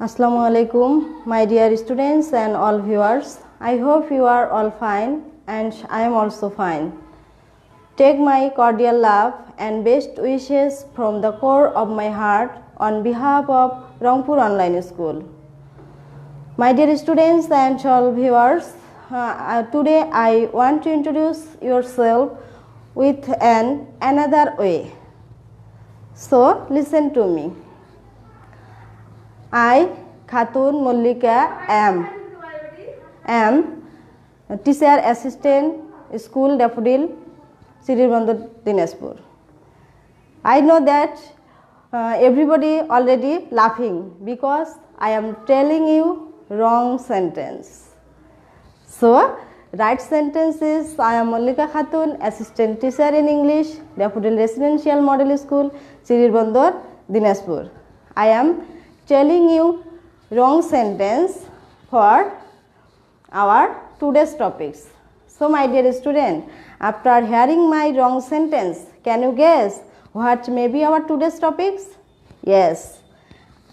Assalamu alaikum, my dear students and all viewers. I hope you are all fine and I am also fine. Take my cordial love and best wishes from the core of my heart on behalf of Rangpur Online School. My dear students and all viewers, today I want to introduce yourself with another way. So listen to me. I, Khatun Mollika, am teacher assistant, school daffodil, Sriribandor, Dinajpur. I know that everybody already laughing because I am telling you wrong sentence. So, right sentence is I am Mollika Khatun, assistant teacher in English, Daffodil Residential Model School, Sriribandor, Dinajpur. I am telling you wrong sentence for our today's topics. So my dear student, after hearing my wrong sentence, can you guess what may be our today's topics? Yes,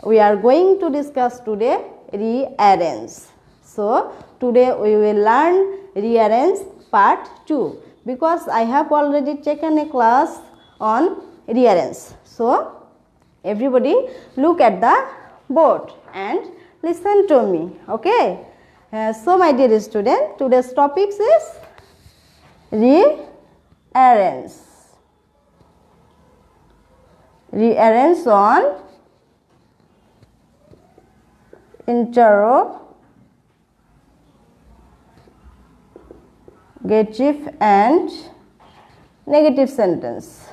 we are going to discuss today rearrange. So today we will learn rearrange part 2 because I have already taken a class on rearrange. So everybody look at the board and listen to me, okay? So my dear student, today's topic is rearrange. Rearrange on interrogative and negative sentence.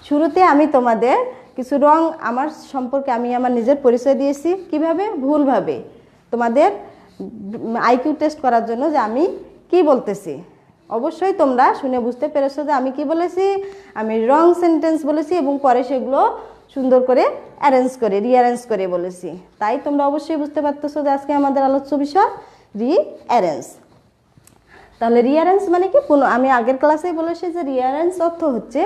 শুরুতে আমি তোমাদের কিছু রং আমার সম্পর্কে আমি আমার নিজের পরিচয় দিয়েছি কিভাবে ভুলভাবে তোমাদের আইকিউ টেস্ট করার জন্য যে আমি কি বলতেছি অবশ্যই তোমরা শুনে বুঝতে পেরেছো যে আমি কি বলেছি আমি রং সেন্টেন্স বলেছি এবং পরে সেগুলো সুন্দর করে অ্যারেঞ্জ করে রিঅ্যারেঞ্জ করে বলেছি তাই তোমরা অবশ্যই বুঝতে পারতেছো যে আজকে আমাদের আলোচ্য বিষয় রিঅ্যারেঞ্জ তাহলে রিঅ্যারেঞ্জ মানে কি আমি আগের ক্লাসেই বলেছি যে রিঅ্যারেঞ্জ অর্থ হচ্ছে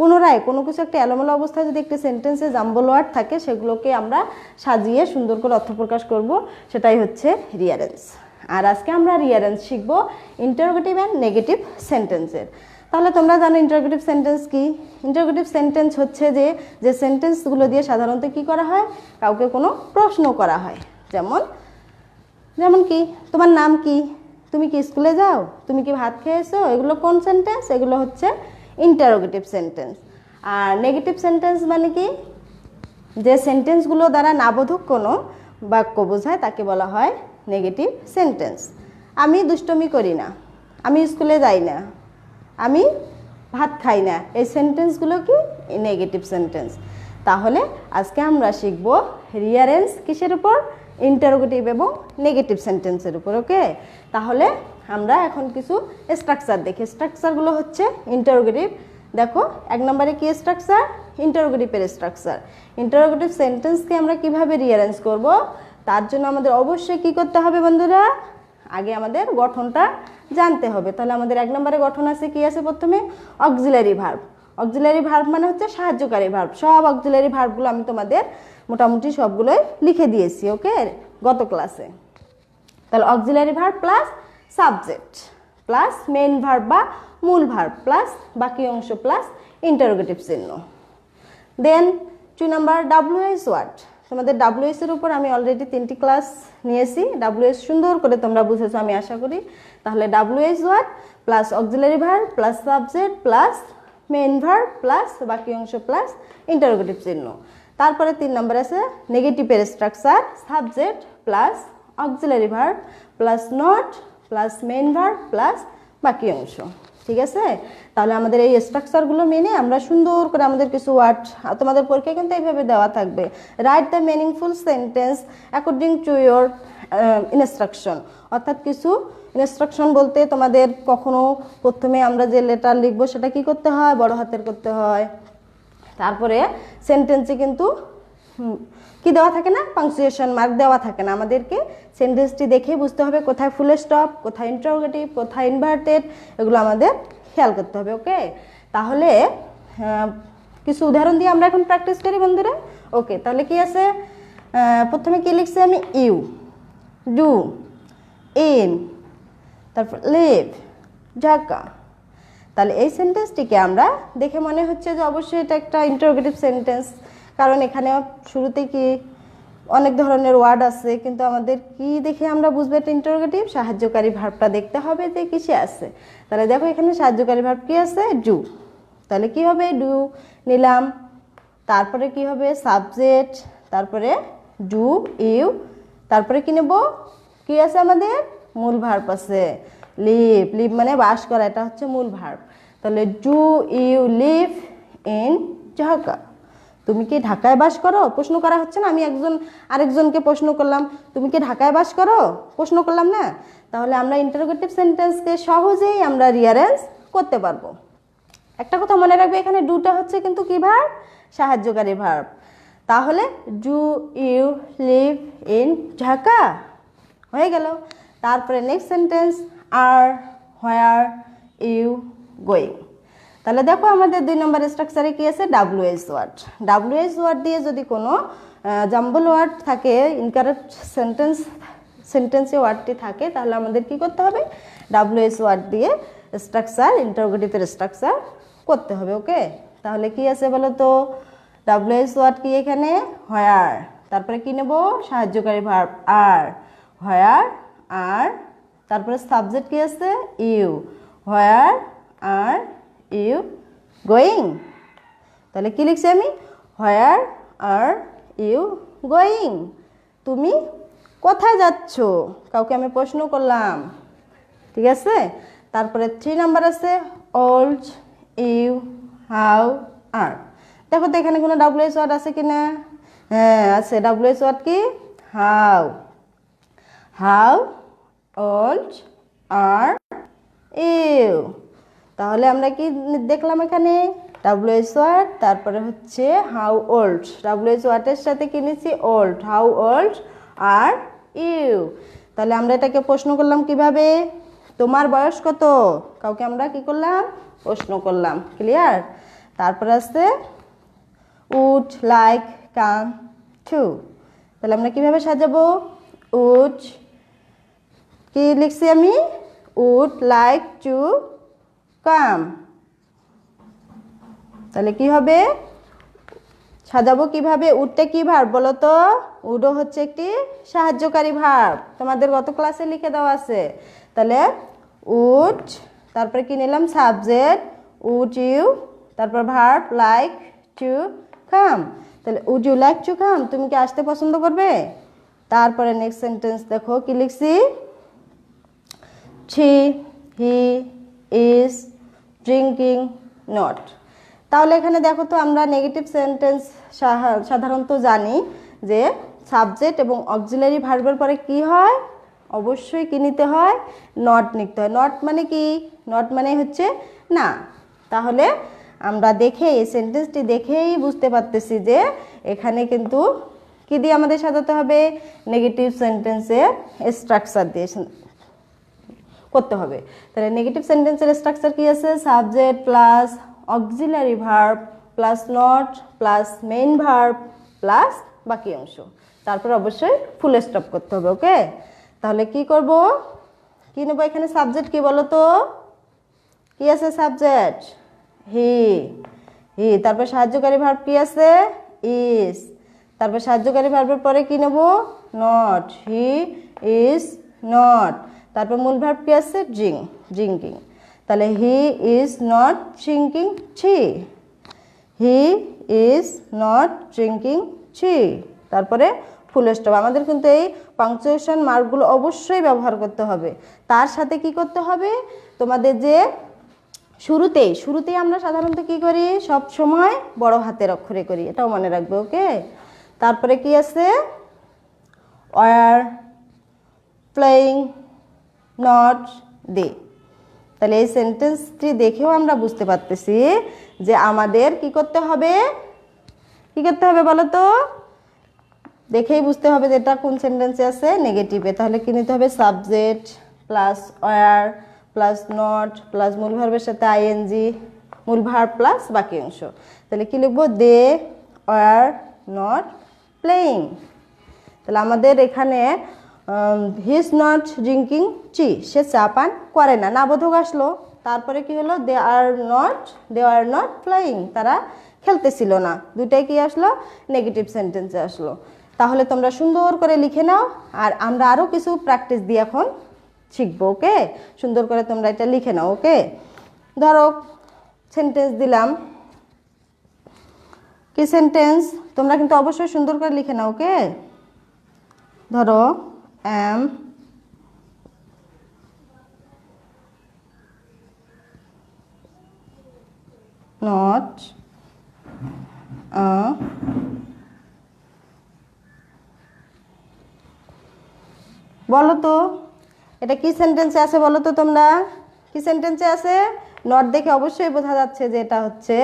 পুনরায় কোনো কিছু একটা এলোমেলো অবস্থায় যদি একটা সেন্টেন্সে জাম্বল ওয়ার্ড থাকে সেগুলোকে আমরা সাজিয়ে সুন্দর করে অর্থ প্রকাশ করব সেটাই হচ্ছে রিঅ্যারেঞ্জ আর আজকে আমরা রিঅ্যারেঞ্জ শিখব ইন্টারোগেটিভ অ্যান্ড নেগেটিভ সেন্টেন্সের তাহলে তোমরা জানো ইন্টারোগেটিভ সেন্টেন্স কি ইন্টারোগেটিভ সেন্টেন্স হচ্ছে যে সেন্টেন্সগুলো দিয়ে সাধারণত কি করা হয় কাউকে কোনো প্রশ্ন করা হয় যেমন কি তোমার নাম কি তুমি কি স্কুলে যাও তুমি কি ভাত খেয়েছো এগুলো কোন সেন্টেন্স এগুলো হচ্ছে ইন্টারোগেটিভ সেন্টেন্স আর নেগেটিভ সেন্টেন্স মানে কি যে সেন্টেন্সগুলো দ্বারা নাবোধক কোনো বাক্য বোঝায় তাকে বলা হয় নেগেটিভ সেন্টেন্স আমি দুষ্টমি করি না আমি স্কুলে যাই না আমি ভাত খাই না এই সেন্টেন্সগুলো কি নেগেটিভ সেন্টেন্স তাহলে আজকে আমরা শিখব রিঅ্যারেঞ্জ কিসের উপর ইন্টারোগেটিভ এবং নেগেটিভ সেন্টেন্সের উপর ওকে তাহলে আমরা এখন কিছু স্ট্রাকচার দেখি স্ট্রাকচারগুলো হচ্ছে ইন্টারোগেটিভ দেখো এক নম্বরে কি স্ট্রাকচার ইন্টারোগেটিভের স্ট্রাকচার ইন্টারোগেটিভ সেন্টেন্সকে আমরা কিভাবে রিঅ্যারেঞ্জ করব তার জন্য আমাদের অবশ্যই কি করতে হবে বন্ধুরা আগে আমাদের গঠনটা জানতে হবে তাহলে আমাদের এক নম্বরে গঠন আছে কি আছে প্রথমে অক্সিলারি ভার্ব অক্সিলারি ভার্ব মানে হচ্ছে সাহায্যকারী ভার্ব সব অক্সিলারি ভার্বগুলো আমি তোমাদের মোটামুটি সবগুলোই লিখে দিয়েছি ওকে গত ক্লাসে তাহলে auxiliary verb plus subject plus main verb বা মূল ভার্ব প্লাস বাকি অংশ প্লাস ইন্টারোগেটিভ চিহ্ন দেন 2 নাম্বার ডাব্লিউএস ওয়ার্ড তোমাদের ডাব্লিউএস এর উপর আমি অলরেডি 3টি ক্লাস নিয়েছি ডাব্লিউএস সুন্দর করে তোমরা বুঝেছো আমি আশা করি তাহলে WH word plus auxiliary verb plus subject plus main verb plus বাকি অংশ প্লাস ইন্টারোগেটিভ চিহ্ন তারপরে 3 নাম্বার আছে নেগেটিভের structure subject plus auxiliary verb plus not plus main verb plus বাকি অংশ ঠিক আছে তাহলে আমাদের এই স্ট্রাকচারগুলো মেনে আমরা সুন্দর করে আমাদের কিছু ওয়ার্ড তোমাদের পরীক্ষায় কিন্তু এইভাবে দেওয়া থাকবে write the meaningful sentence according to your instruction অর্থাৎ কিছু ইনস্ট্রাকশন বলতে তোমাদের কখনো প্রথমে আমরা যে লেটার লিখবো সেটা কি করতে হয় বড় হাতের করতে হয় তারপরে সেন্টেন্সে কিন্তু কি দেওয়া থাকে না, পাংচুয়েশন মার্ক দেওয়া থাকে না। আমাদেরকে সেন্টেন্সটি দেখে বুঝতে হবে কোথায় ফুল স্টপ, কোথায় ইন্টারোগেটিভ, কোথায় ইনভার্টেড, এগুলো আমাদের খেয়াল করতে হবে। ওকে, তাহলে কিছু উদাহরণ দিয়ে আমরা এখন প্র্যাকটিস করি বন্ধুরা। ওকে, তাহলে কি আছে, প্রথমে কি লিখছি আমি, ইউ, ডু, ইন, তারপর লিভ, ঢাকা। তাহলে এই সেন্টেন্সটিকে আমরা দেখে মনে হচ্ছে যে অবশ্যই এটা একটা ইন্টারোগেটিভ সেন্টেন্স, কারণ এখানে শুরুতে কি অনেক ধরনের ওয়ার্ড আছে, কিন্তু আমাদের কি দেখে আমরা বুঝবো এটা ইন্টারোগেটিভ, সাহায্যকারী ভার্বটা দেখতে হবে যে কিসে আছে। তাহলে দেখো এখানে সাহায্যকারী ভার্ব কি আছে, ডু। তাহলে কি হবে, ডু নিলাম, তারপরে কি হবে, সাবজেক্ট, তারপরে ডু, ইউ, তারপরে কি নেব, কি আছে আমাদের, মূল ভার্ব আছে, লিভ। লিভ মানে বাস করা, এটা হচ্ছে মূল ভার্ব। তাহলে do you live in Dhaka, তুমি কি ঢাকায় বাস করো, প্রশ্ন করা হচ্ছে না, আমি আরেকজনকে প্রশ্ন করলাম তুমি কি ঢাকায় বাস করো, প্রশ্ন করলাম না। তাহলে আমরা ইন্টারোগেটিভ সেন্টেন্সকে সহজেই আমরা রিয়ারেঞ্জ করতে পারবো। একটা কথা মনে রাখবে, এখানে ডুটা হচ্ছে কিন্তু কি ভার্ব, সাহায্যকারী ভার্ব। তাহলে do you live in Dhaka হয়ে গেল। তারপরে নেক্সট সেন্টেন্স, আর হোয়ার ইউ গোয়িং। তাহলে দেখো আমাদের 2 নম্বর স্ট্রাকচারে কি আছে, ডাব্লিউএইচ ওয়ার্ড। ডাব্লিউএইচ ওয়ার্ড দিয়ে যদি কোনো জাম্বল ওয়ার্ড থাকে, ইনকারেক্ট সেন্টেন্সে ওয়ার্ডটি থাকে, তাহলে আমাদের কি করতে হবে, ডাব্লিউএইচ ওয়ার্ড দিয়ে স্ট্রাকচার, ইন্টারোগেটিভের স্ট্রাকচার করতে হবে। ওকে, তাহলে কি আছে বলো তো, ডাব্লিউএইচ ওয়ার্ড কি এখানে, হোয়ার, তারপরে কি নেব, সাহায্যকারী ভার্ব আর, হোয়ার আর, তারপরে সাবজেক্ট কি আছে, you, where are you going. তাহলে কি লিখছি আমি, হোয়ার আর ইউ গোয়িং, তুমি কোথায় যাচ্ছ, কাউকে আমি প্রশ্ন করলাম, ঠিক আছে। তারপরে 3 নাম্বার আছে, ওল্ড, ইউ, হাউ, আর। দেখো তো এখানে কোনো ডাব্লিউএইচ ওয়ার্ড আছে কিনা, হ্যাঁ আছে, ডাব্লিউএইচ ওয়ার্ড কি, how, how, old, are, you. তাহলে আমরা কি দেখলাম এখানে, ডাব্লিউএইচ ওয়ার্ড, তারপরে হচ্ছে হাউ ওল্ড, ডাব্লিউএইচ ওয়ার্ডের সাথে কি নিচ্ছি, old, how old are you. তাহলে আমরা এটাকে প্রশ্ন করলাম কিভাবে, তোমার বয়স কত, কাউকে আমরা কি করলাম, প্রশ্ন করলাম, ক্লিয়ার। তারপরে আছে উড লাইক কাম টু। তাহলে আমরা কিভাবে সাজাবো, উড, কি লিখছি আমি, উড লাইক টু কাম। তাহলে কি হবে, সাজাবো কিভাবে, উডটা কি ভার্ব বলো তো, উডও হচ্ছে একটি সাহায্যকারী ভার্ব, তোমাদের গত ক্লাসে লিখে দেওয়া আছে। তাহলে উড, তারপরে কি নিলাম, সাবজেক্ট, উড ইউ, তারপর ভার্ব লাইক টু কাম। তাহলে would you like to come, তুমি কি আসতে পছন্দ করবে। তারপরে নেক্সট সেন্টেন্স দেখো কি লিখছি, she, he is drinking not। তাহলে এখানে দেখো তো আমরা নেগেটিভ সেন্টেন্স সাধারণত জানি যে সাবজেক্ট এবং অক্সিলারি ভার্বের পরে কি হয়, অবশ্যই কি নিতে হয়, নট নিতে হয়। নট মানে কি, নট মানে হচ্ছে না। তাহলে আমরা দেখে এই সেন্টেন্সটি দেখেই বুঝতে পারতেছি যে এখানে কিন্তু কি দিয়ে আমাদের সাজাতে হবে, নেগেটিভ সেন্টেন্সের স্ট্রাকচার দিয়ে করতে হবে। তাহলে নেগেটিভ সেন্টেন্সের স্ট্রাকচার কি আছে, subject plus auxiliary verb plus not plus main verb plus বাকি অংশ, তারপর অবশ্যই ফুল স্টপ করতে হবে। ওকে, তাহলে কি করব, কি নেব এখানে, সাবজেক্ট কি বলো তো, কি আছে সাবজেক্ট, হি, হি, তারপর সাহায্যকারী ভার্ব কি আছে, ইজ, তারপর সাহায্যকারী ভার্বের পরে কি নেব, নট, হি ইজ নট, তারপর মূল ভার্ব কি আছে, ড্রিঙ্কিং। তাহলে হি is not drinking T, he is not drinking টি, তারপরে ফুল স্টপ। আমাদের কিন্তু এই পাংচুয়েশন মার্কগুলো অবশ্যই ব্যবহার করতে হবে। তার সাথে কি করতে হবে, তোমাদের যে শুরুতেই আমরা সাধারণত কি করি, সব সময় বড় হাতের অক্ষরে করি, এটাও মনে রাখবে। ওকে, তারপরে কি আছে, ওয়ার প্লেয়িং নট দে। তাহলে এই সেন্টেন্সটি দেখেও আমরা বুঝতে পারতেছি যে আমাদের কি করতে হবে বলো তো, দেখেই বুঝতে হবে যে এটা কোন সেন্টেন্সে আছে, নেগেটিভে। তাহলে কি নিতে হবে? Subject plus were plus not plus মূল ভার্বের সাথে আইএনজি, মূল ভার্ব প্লাস বাকি অংশ। তাহলে কি লিখবো? They were not playing. তাহলে আমাদের এখানে he is not drinking tea, সে চা পান করে না, না বোধক আসলো। তারপরে কি হলো? দে আর নট প্লেয়িং, তারা খেলতেছিল না। দুটাই কি আসলো? নেগেটিভ সেন্টেন্সে আসলো। তাহলে তোমরা সুন্দর করে লিখে নাও, আর আমরা আরও কিছু প্র্যাকটিস দিয়ে এখন শিখবো। ওকে, সুন্দর করে তোমরা এটা লিখে নাও। ওকে, ধরো সেন্টেন্স দিলাম, কি সেন্টেন্স? তোমরা কিন্তু অবশ্যই সুন্দর করে লিখে নাও। ওকে, ধরো am not a বলো তো এটা কি সেন্টেন্সে আছে? বলো তো তোমরা কি সেন্টেন্সে আছে? নট দেখে অবশ্যই বোঝা যাচ্ছে যে এটা হচ্ছে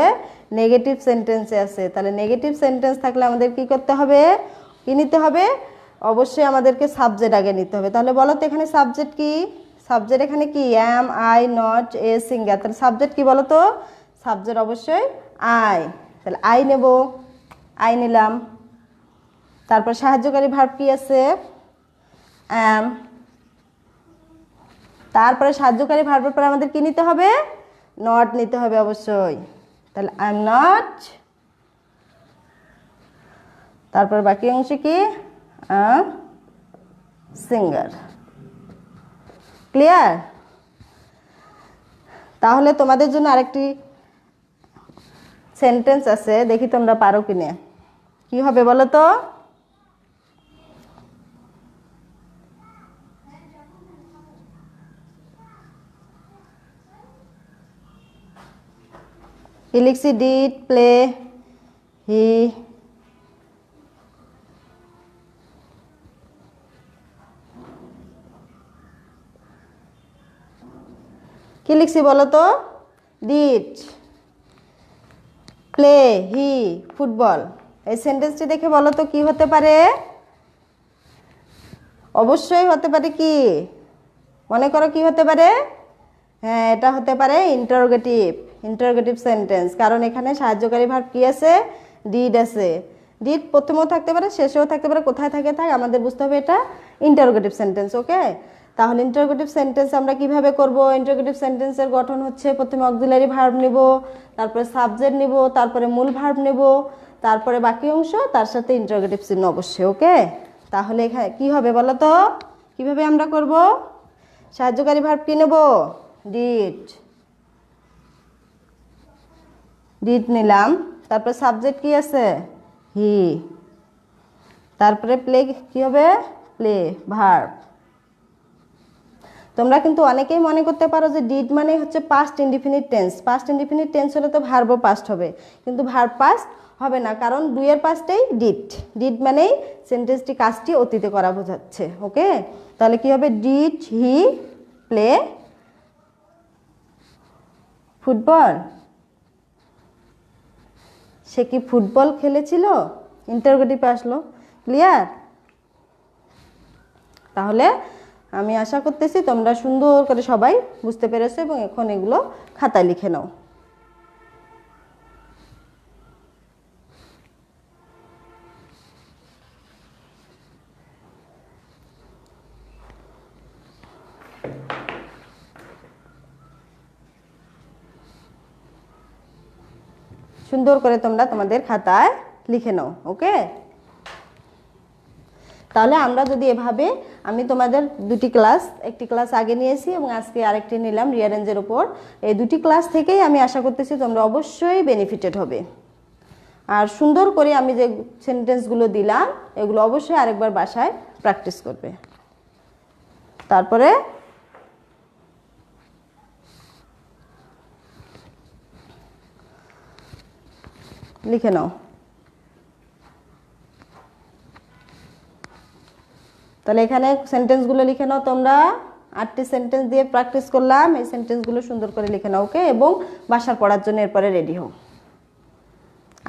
নেগেটিভ সেন্টেন্সে আছে। তাহলে নেগেটিভ সেন্টেন্স থাকলে আমাদের কি করতে হবে? কি নিতে হবে? অবশ্যই আমাদেরকে সাবজেক্ট আগে নিতে হবে। তাহলে বলো তো এখানে সাবজেক্ট কি? সাবজেক্ট এখানে কি? অ্যাম, আই, নট, এ, সিঙ্গার। তাহলে সাবজেক্ট কি বলো তো? সাবজেক্ট অবশ্যই আই। তাহলে আই নেব, আই নিলাম। তারপর সাহায্যকারী ভার্ব কি আছে? অ্যাম। তারপরে সাহায্যকারী ভার্বের পরে আমাদের কি নিতে হবে? নট নিতে হবে অবশ্যই। তাহলে আই এম নট। তারপর বাকি অংশ কি? সিঙ্গার। ক্লিয়ার? তাহলে তোমাদের জন্য আরেকটি সেন্টেন্স আছে, দেখি তোমরা পারো কিনা। কি হবে বলো তো? কি লিখছি? ডিড প্লে হি কি লিখছি বলো তো? Did play he football. এই সেন্টেন্সটি দেখে বলো তো কি হতে পারে? অবশ্যই হতে পারে কি? মনে করো কি হতে পারে? হ্যাঁ, এটা হতে পারে ইন্টারোগেটিভ সেন্টেন্স। কারণ এখানে সাহায্যকারী ভার্ব কি আছে? ডিড আছে। ডিড প্রথমেও থাকতে পারে, শেষেও থাকতে পারে, কোথায় থাকে থাক, আমাদের বুঝতে হবে এটা ইন্টারোগেটিভ সেন্টেন্স। ওকে, তাহলে ইন্টারোগেটিভ সেন্টেন্স আমরা কিভাবে করব? ইন্টারোগেটিভ সেন্টেন্সের গঠন হচ্ছে প্রথমে অক্সিলারি ভার্ব নিব, তারপরে সাবজেক্ট নিব, তারপরে মূল ভার্ব নেব, তারপরে বাকি অংশ, তার সাথে ইন্টারোগেটিভ চিহ্ন অবশ্যই। ওকে, তাহলে এখানে কি হবে বলো তো? কিভাবে আমরা করব? সাহায্যকারী ভার্ব কি নেব? ডিড, ডিড নিলাম। তারপরে সাবজেক্ট কি আছে? হি। তারপরে প্লে কি হবে? Play verb. তোমরা কিন্তু অনেকেই মনে করতে পারো যে ডিড মানে হচ্ছে past indefinite tense. Past indefinite tense হলে তো ভার্বও পাস্ট হবে, কিন্তু ভার্ব পাস্ট হবে না, কারণ দুইয়ের পাস্টেই ডিড। ডিড মানেই সেন্টেন্সটি কাজটি অতীতে করা বোঝাচ্ছে। ওকে, তাহলে কি হবে? Did he play football. সে কি ফুটবল খেলেছিল? ইন্টারোগেটিভে আসলো। ক্লিয়ার? তাহলে আমি আশা করতেছি তোমরা সুন্দর করে সবাই বুঝতে পেরেছো, এবং এখন এগুলো খাতায় লিখে নাও। সুন্দর করে তোমরা তোমাদের খাতায় লিখে নাও। ওকে, তাহলে আমরা যদি এভাবে, আমি তোমাদের একটি ক্লাস আগে নিয়েছি এবং আজকে আরেকটি নিলাম রিয়ারেঞ্জের উপর। এই দুটি ক্লাস থেকেই আমি আশা করতেছি তোমরা অবশ্যই বেনিফিটেড হবে। আর সুন্দর করে আমি যে সেন্টেন্সগুলো দিলাম এগুলো অবশ্যই আরেকবার বাসায় প্র্যাকটিস করবে। তারপরে লিখে নাও। তাহলে এখানে সেন্টেন্সগুলো লিখে নাও তোমরা। 8টি সেন্টেন্স দিয়ে প্র্যাকটিস করলাম, এই সেন্টেন্সগুলো সুন্দর করে লিখে নাও। ওকে, এবং বাসার পড়ার জন্য এরপরে রেডি হও।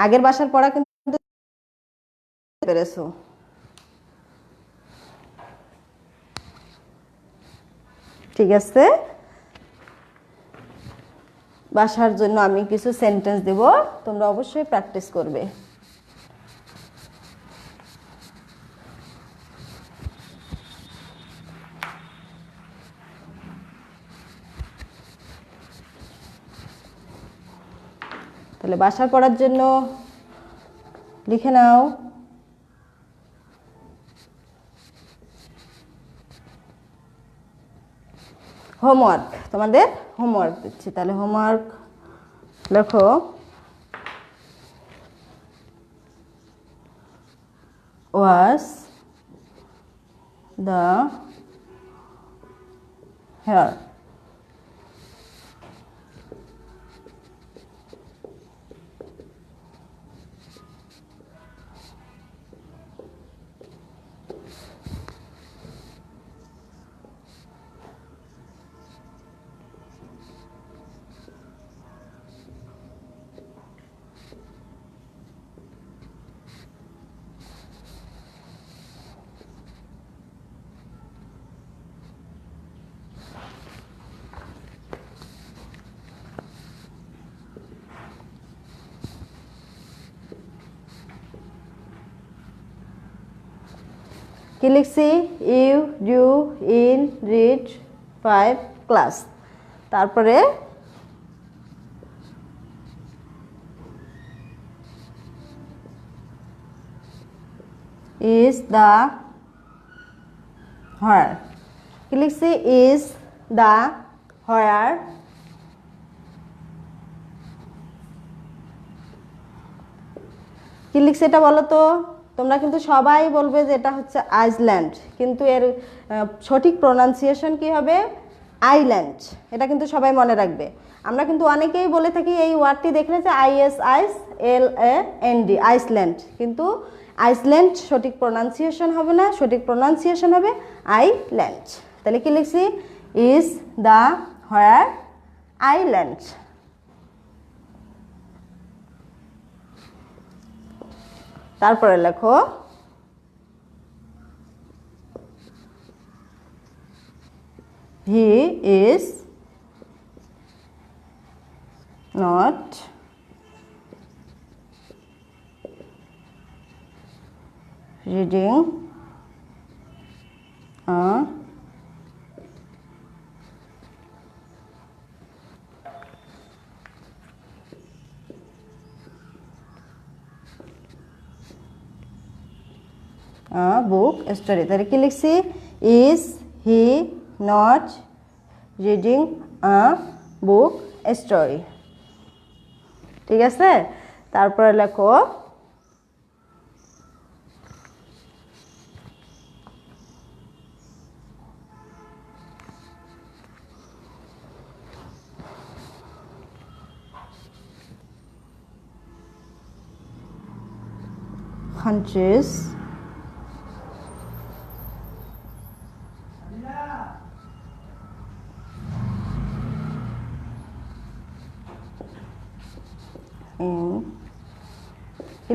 আগের বাসার পড়া কিন্তু পেরেছো। ঠিক আছে, বাসার জন্য আমি কিছু সেন্টেন্স দেব, তোমরা অবশ্যই প্র্যাকটিস করবে। তাহলে বাসার পড়ার জন্য লিখে নাও। হোমওয়ার্ক, তোমাদের হোমওয়ার্ক দিচ্ছি, তাহলে হোমওয়ার্ক লেখো। Was the hair. কি লিখছি? You do in read 5 class. তারপরে ইজ দ্য হোয়ার। কি লিখছি? Is the where. কি লিখছি এটা বলো তো? তোমরা কিন্তু সবাই বলবে যে এটা হচ্ছে আইসল্যান্ড, কিন্তু এর সঠিক প্রোনাউন্সিয়েশন কি হবে? আইল্যান্ড। এটা কিন্তু সবাই মনে রাখবে। আমরা কিন্তু অনেকেই বলে থাকি এই ওয়ার্ডটি দেখলে যে ISLAND, আইসল্যান্ড, কিন্তু আইসল্যান্ড সঠিক প্রোনাউন্সিয়েশন হবে না, সঠিক প্রোনাউন্সিয়েশন হবে আইল্যান্ড। তাহলে কি লিখছি? Is the where island. তারপরে লেখো হি is not reading a book story. তাহলে কি লিখছি? Is he not reading a book story. ঠিক আছে, তারপরে লেখো countries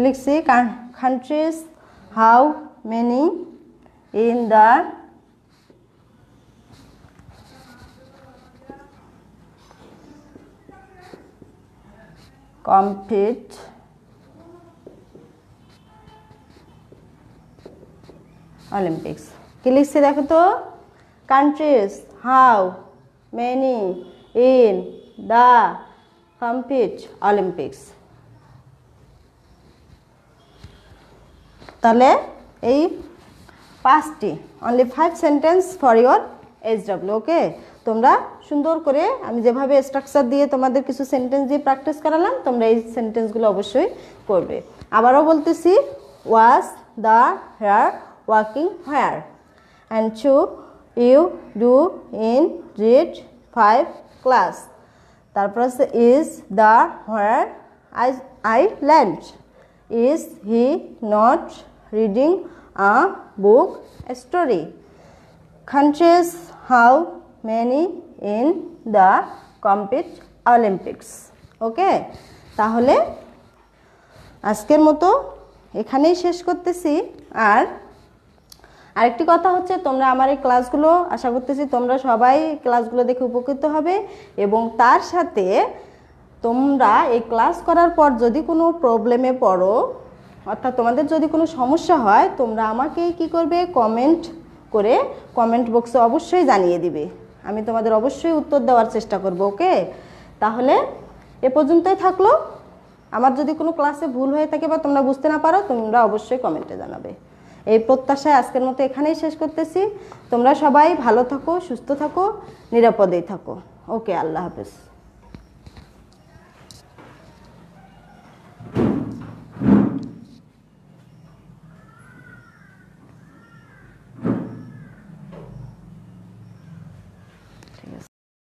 লিখছি countries how many in the compete Olympics। কি লিখছি দেখো তো? countries how many in the compete Olympics। তাহলে এই 5টি only 5 sentence for your SW। ওকে, তোমরা সুন্দর করে আমি যেভাবে স্ট্রাকচার দিয়ে তোমাদের কিছু সেন্টেন্স দিয়ে প্র্যাকটিস করালাম, তোমরা এই সেন্টেন্সগুলো অবশ্যই করবে। আবারও বলতেছি, was the hair walking where, and to you do in read 5 class. তারপর আছে is the where island. Is he not reading a book story. Countries how many in the compete Olympics. ওকে, তাহলে আজকের মতো এখানেই শেষ করতেছি। আর আরেকটি কথা হচ্ছে, তোমরা আমার এই ক্লাসগুলো আশা করতেছি তোমরা সবাই ক্লাসগুলো দেখে উপকৃত হবে, এবং তার সাথে তোমরা এই ক্লাস করার পর যদি কোনো প্রবলেমে পড়ো, অর্থাৎ তোমাদের যদি কোনো সমস্যা হয়, তোমরা আমাকে কি করবে, কমেন্ট করে কমেন্ট বক্সে অবশ্যই জানিয়ে দিবে। আমি তোমাদের অবশ্যই উত্তর দেওয়ার চেষ্টা করব। ওকে, তাহলে এ পর্যন্তই থাকলো। আমার যদি কোনো ক্লাসে ভুল হয়ে থাকে বা তোমরা বুঝতে না পারো, তোমরা অবশ্যই কমেন্টে জানাবে। এই প্রত্যাশায় আজকের মতো এখানেই শেষ করতেছি। তোমরা সবাই ভালো থাকো, সুস্থ থাকো, নিরাপদেই থাকো। ওকে, আল্লাহ হাফেজ।